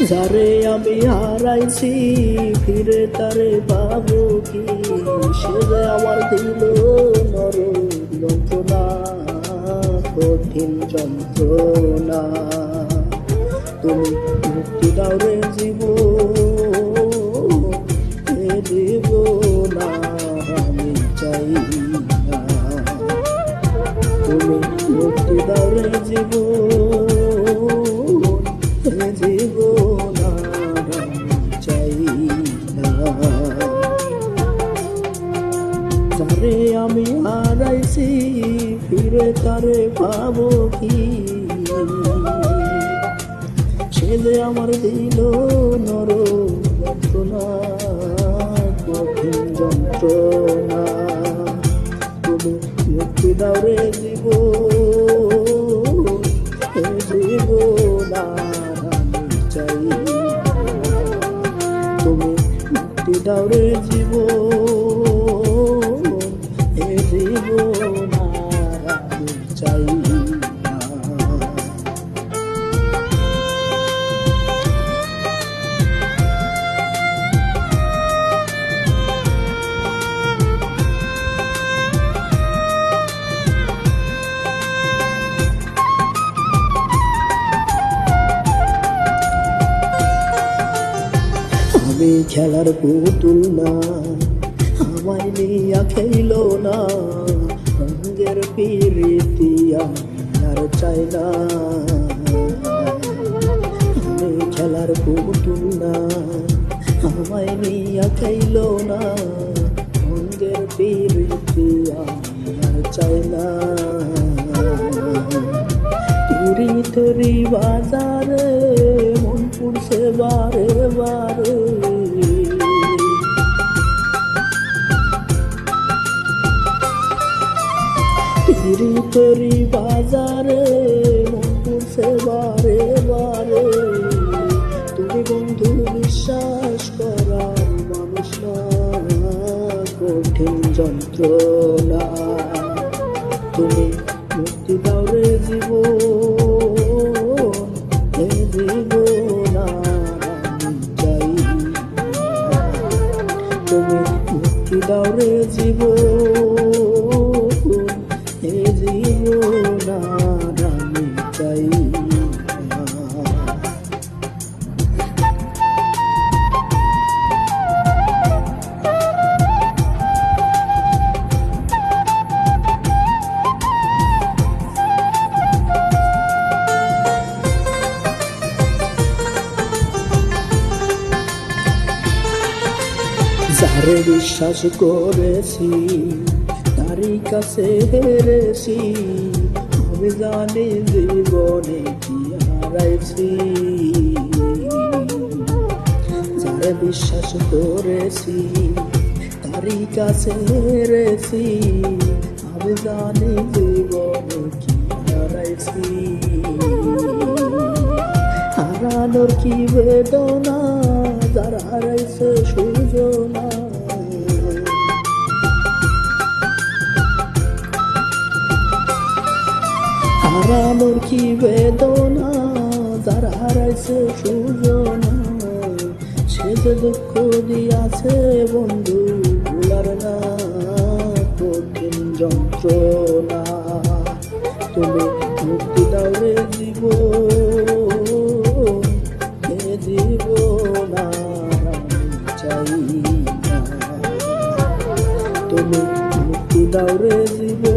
যারে আমি হারাইছি ফিরে তারে পাবো কি? সে যে আমার দিল নরম যন্ত্রণা, কঠিন যন্ত্রণা। তুমি মুক্তি দাও রে জীবন, এ জীবন আমি চাই না। তুমি মুক্তি দাও রে জীবন, এ জীবন আমি চাই না। যারে আমি হারাইছি ফিরে তারে পাবো কি? ছেলে আমার দিল নরম যন্ত্রণা, কঠিন যন্ত্রণা। তুমি মুক্তি দাও রে জীবন, এ জীবন আমি চাই না। তুমি মুক্তি দাও রে জীবন, এ জীবন আমি চাই না। আমি খেলার পুতুল না, আমায় নিয়া খেইল না। রঙের পিরিতি আর চাই না। আমি খেলার পুতুল না, আমায় নিয়া খেইল না। রঙের পিরিতি আর চাই না। তিরি তরি বাজারে মন পুড়ছে বারে বারে। তিরি তরি বাজারে মন পুড়ছে বারে বারে। তুমি বন্ধু বিশ্বাস করার মানুষ না, কঠিন যন্ত্রণা। তুমি মুক্তি দাও রে জীবন, এ জীবন আমি চাই না। তুমি মুক্তি দাও রে জীবন, এ জীবন আমি চাই না। যারে বিশ্বাস করেছি তারই কাছে হেরেছি। আমি জানি জীবনে কি হারাইছি। যারে বিশ্বাস করেছি তারই কাছে হেরেছি। আমি জানি জীবনে কি হারাইছি। হারানোর কি বেদনা, যারা হারাইছে সুজনা। হারানোর কি বেদনা, যারা হারাইছে সুজনা। সে যে দুঃখ দিয়াছে বন্ধু ভুলার না, কঠিন যন্ত্রণা। তুমি মুক্তি দাও রে জীবন, এ জীবন আমি চাই না। তুমি মুক্তি দাও রে জীবন,